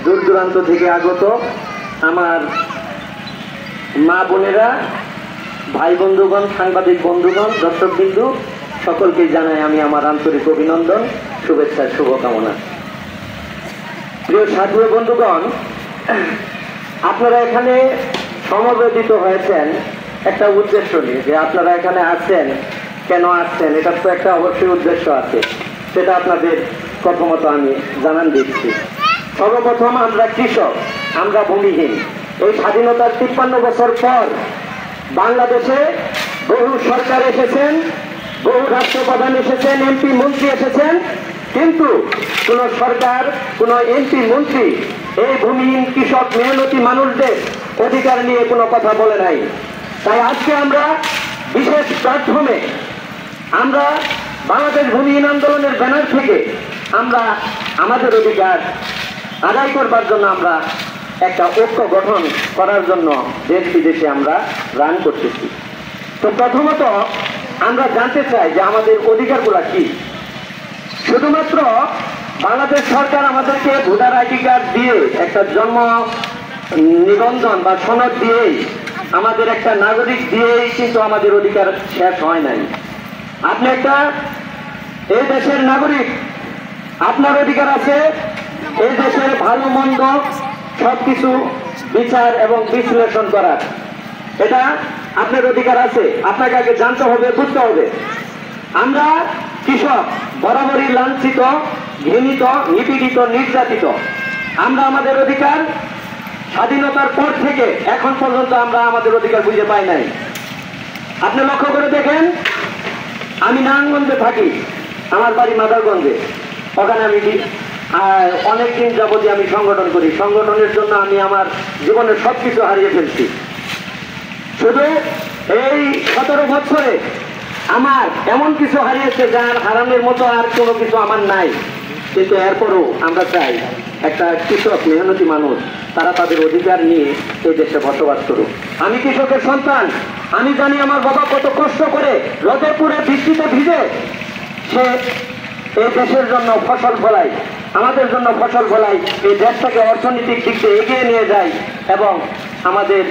দূর দূরান্ত থেকে আগত আমার মা বোনেরা, ভাই বন্ধুগণ, সাংবাদিক বন্ধুগণ, দর্শকবিন্দু সকলকে জানাই আমি আমার আন্তরিক অভিনন্দন, শুভেচ্ছা, শুভকামনা। প্রিয় সাথী বন্ধুগণ, আপনারা এখানে সমবেত হয়েছেন একটা উদ্দেশ্য নিয়ে, যে আপনারা এখানে আসছেন, কেন আসছেন, এটার তো একটা অবশ্যই উদ্দেশ্য আছে, সেটা আপনাদের প্রথমত আমি জানান দিচ্ছি। সর্বপ্রথম আমরা কৃষক, আমরা ভূমিহীন। এই স্বাধীনতার 53 বছর পর বাংলাদেশে বহু সরকার এসেছেন, বহু রাষ্ট্রপ্রধান এসেছেন, এমপি মন্ত্রী এসেছেন, কিন্তু কোন সরকার, কোন এমপি মন্ত্রী এই ভূমিহীন কৃষক মেহনতি মানুষদের অধিকার নিয়ে কোনো কথা বলে নাই। তাই আজকে আমরা বিশেষ প্ল্যাটফর্মে আমরা বাংলাদেশ ভূমিহীন আন্দোলনের ব্যানার থেকে আমরা আমাদের অধিকার আদায় করবার জন্য আমরা একটা ঐক্য গঠন করার জন্য দেশ বিদেশে আমরা রান করতেছি। তো প্রথমত আমরা জানতে চাই যে আমাদের অধিকারগুলো কি। শুধুমাত্র বাংলাদেশ সরকার আমাদেরকে ভোটার আইডি কার্ড দিয়ে, একটা জন্ম নিবন্ধন বা সনদ দিয়েই, আমাদের একটা নাগরিক দিয়েই কিন্তু আমাদের অধিকার শেষ হয় নাই। আপনি একটা এই দেশের নাগরিক, আপনার অধিকার আছে এই দেশের ভালো মন্দ সবকিছু বিচার এবং বিশ্লেষণ করার, এটা আপনার অধিকার আছে। আপনাকে আগে জানতে হবে, বুঝতে হবে। আমরা কৃষক বরাবরই লাঞ্ছিত, ঘৃণিত, নিপীড়িত, নির্যাতিত। আমরা আমাদের অধিকার স্বাধীনতার পর থেকে এখন পর্যন্ত আমরা আমাদের অধিকার বুঝে পাই নাই। আপনি লক্ষ্য করে দেখেন, আমি নারায়ণগঞ্জে থাকি, আমার বাড়ি মাদারগঞ্জে। ওখানে আমি অনেকদিন যাবতীয় আমি সংগঠন করি। সংগঠনের জন্য আমি আমার জীবনের সবকিছু হারিয়ে ফেলছি। শুধু এই 17 বছরে আমার এমন কিছু হারিয়েছে যার হারানোর মতো আর কোনো কিছু আমার নাই। কিন্তু এরপরও আমরা চাই একটা কৃষক মেহনতি মানুষ তারা তাদের অধিকার নিয়ে এই দেশে বসবাস করুক। আমি কৃষকের সন্তান, আমি জানি আমার বাবা কত কষ্ট করে রোদে পুড়ে বৃষ্টিতে ভিজে সে এই দেশের জন্য ফসল ফলায়, আমাদের জন্য ফসল ফলায়, এই দেশটাকে অর্থনৈতিক দিক দিয়ে এগিয়ে নিয়ে যায় এবং আমাদের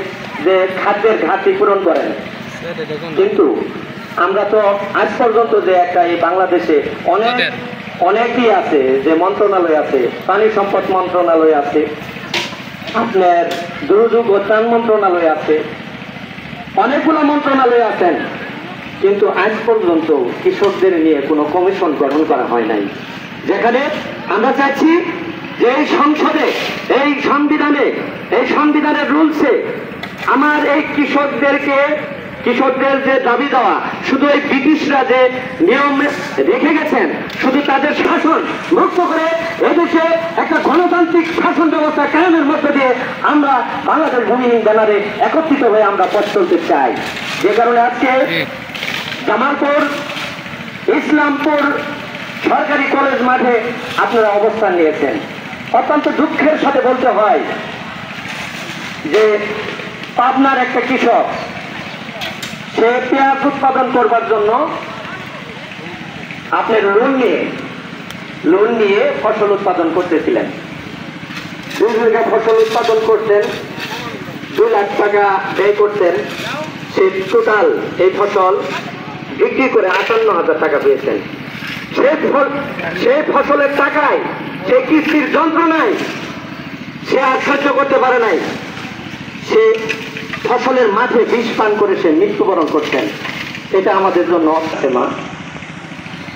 যে খাদ্যের ঘাটতি পূরণ করেন। কিন্তু আমরা তো আজ পর্যন্ত যে একটা এই বাংলাদেশে অনেকই আছে, যে মন্ত্রণালয় আছে, পানি সম্পদ মন্ত্রণালয় আছে, আপনার দুর্যোগ ও ত্রাণ মন্ত্রণালয় আছে, অনেকগুলো মন্ত্রণালয় আছেন, কিন্তু আজ পর্যন্ত কৃষকদের নিয়ে কোনো কমিশন গঠন করা হয় নাই। যেখানে আমরা চাচ্ছি যে এই সংসদে, এই সংবিধানের রুলসে আমার এই কৃষকদের যে দাবি দেওয়া, শুধু এই ব্রিটিশরা যে নিয়ম রেখে গেছেন, শুধু তাদের শাসন মুক্ত করে এদেশে একটা গণতান্ত্রিক শাসন ব্যবস্থা কায়েমের মধ্যে দিয়ে আমরা বাংলাদেশ ভূমিহীন ব্যানারে একত্রিত হয়ে আমরা পথ চলতে চাই। যে কারণে আজকে জামালপুর ইসলামপুর সরকারি কলেজ মাঠে আপনারা অবস্থান নিয়েছেন। অত্যন্ত দুঃখের সাথে বলতে হয় যে পাবনার একটা কৃষক, সে পেঁয়াজ উৎপাদন করবার জন্য আপনার লোন নিয়ে ফসল উৎপাদন করতেছিলেন। 2 বিঘা ফসল উৎপাদন করতেন, 2 লাখ টাকা ব্যয় করতেন। সে টোটাল এই ফসল বিক্রি করে 58,000 টাকা পেয়েছেন। সেই ফসলের টাকায়, সেই কিস্তির যন্ত্রণায় সে আর সহ্য করতে পারে নাই। সে ফসলের মাঠে বিষ পান করে সে মৃত্যুবরণ করছেন। এটা আমাদের জন্য মা।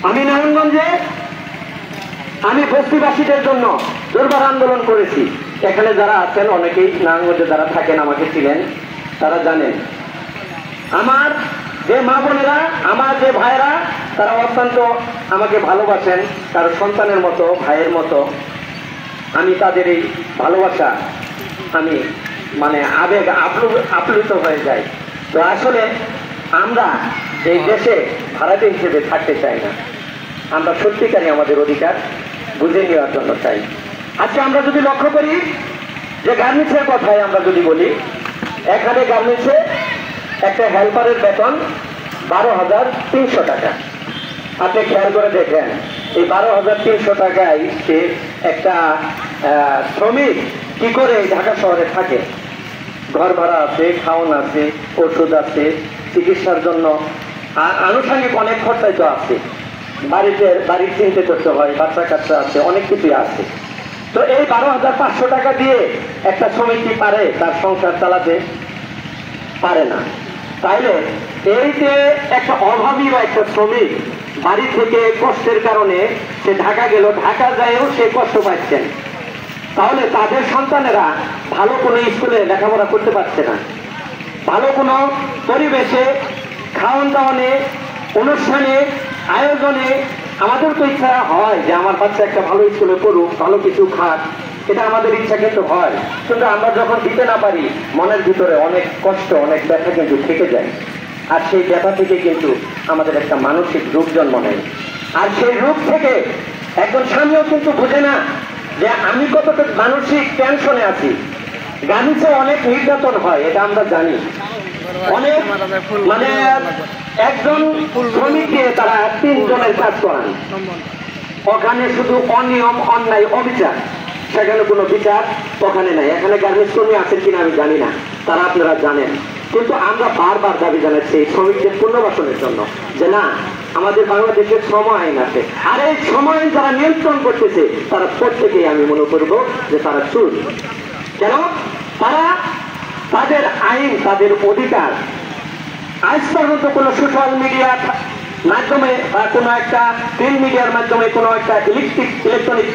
আমি নারায়ণগঞ্জে আমি বস্তিবাসীদের জন্য দুর্বার আন্দোলন করেছি। এখানে যারা আছেন অনেকেই নারায়ণগঞ্জে যারা থাকেন আমাকে ছিলেন, তারা জানেন আমার যে মা বোনেরা, আমার যে ভাইয়েরা, তারা অত্যন্ত আমাকে ভালোবাসেন, তার সন্তানের মতো, ভাইয়ের মতো। আমি তাদের এই ভালোবাসা আমি আবেগ আপ্লুত হয়ে যায়। তো আসলে আমরা এই দেশে ভাড়াটে হিসেবে থাকতে চাই না, আমরা সত্যিকারই আমাদের অধিকার বুঝে নেওয়ার জন্য চাই। আজকে আমরা যদি লক্ষ্য করি যে গার্মেন্টসের কথায় আমরা যদি বলি, এখানে গার্মেন্টসে একটা হেল্পারের বেতন 12,300 টাকা। আপনি খেয়াল করে দেখেন এই 12,300 টাকায় সে একটা শ্রমিক কি করে ঢাকা শহরে থাকে, ঘর ভাড়া আছে, খাওয়ান আছে, ওষুধ আছে, চিকিৎসার জন্য আনুষঙ্গিক অনেক খরচাই তো আছে, বাড়ির চিন্তা করতে হয়, বাচ্চা কাচ্চা আছে, অনেক কিছুই আছে। তো এই 12,500 টাকা দিয়ে একটা শ্রমিক কি পারে তার সংসার চালাতে? পারে না। তাইলে এই যে একটা অভাবী বা একটা শ্রমিক বাড়ি থেকে কষ্টের কারণে সে ঢাকা গেল, ঢাকা যায়ও সে কষ্ট পাচ্ছেন, তাহলে তাদের সন্তানেরা ভালো কোনো স্কুলে লেখাপড়া করতে পারছে না, ভালো কোনো পরিবেশে খাওয়ান দাওয়ানে, অনুষ্ঠানে, আয়োজনে আমাদের তো ইচ্ছা হয় যে আমার বাচ্চা একটা ভালো স্কুলে পড়ুক, ভালো কিছু খাক, এটা আমাদের ইচ্ছা কিন্তু হয়। কিন্তু আমরা যখন দিতে না পারি মনের ভিতরে অনেক কষ্ট, অনেক ব্যথা কিন্তু থেকে যায়। আর সেই ব্যথা থেকে কিন্তু আমাদের একটা মানসিক রোগ জন্ম নেয়। আর সেই রোগ থেকে একজন স্বামীও কিন্তু বুঝে না যে আমি কতটা মানসিক টেনশনে আছি। গানিতে অনেক নির্যাতন হয়, এটা আমরা জানি। অনেক মানে একজন শ্রমিক দিয়ে তারা 3 জনের কাজ করান, ওখানে শুধু অনিয়ম, অন্যায়, অবিচার, সেখানে কোনো বিচার ওখানে নাই। এখানে গার্মেন্টস কর্মী আছেন কিনা আমি জানি না, তারা আপনারা জানেন। কিন্তু আমরা বারবার দাবি জানাচ্ছি এই শ্রমিকদের পুনর্বাসনের জন্য যে না, আমাদের বাংলাদেশের শ্রম আইন আছে, আর এই শ্রম আইন যারা নিয়ন্ত্রণ করতেছে তারা প্রত্যেকেই আমি মনে করব যে তারা চুর। কেন? তারা তাদের আইন, তাদের অধিকার আজ পর্যন্ত কোনো সোশ্যাল মিডিয়ার মাধ্যমে বা কোনো একটা প্রিন্ট মিডিয়ার মাধ্যমে, কোনো একটা ইলেকট্রনিক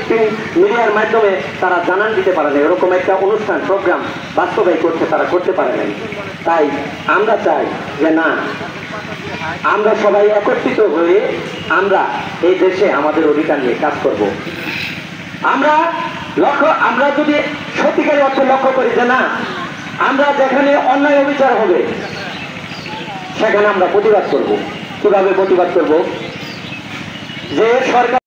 মিডিয়ার মাধ্যমে তারা জানান দিতে পারে না। এরকম একটা অনুষ্ঠান, প্রোগ্রাম বাস্তবায়ন করতে তারা করতে পারে নাই। তাই আমরা চাই যে না, আমরা সবাই একত্রিত হয়ে আমরা এই দেশে আমাদের অধিকার নিয়ে কাজ করব। আমরা যদি সত্যিকারের অর্থে লক্ষ্য করি যে না, আমরা যেখানে অন্যায় অবিচার হবে সেখানে আমরা প্রতিবাদ করব। কিভাবে প্রতিবাদ করব? যে সরকার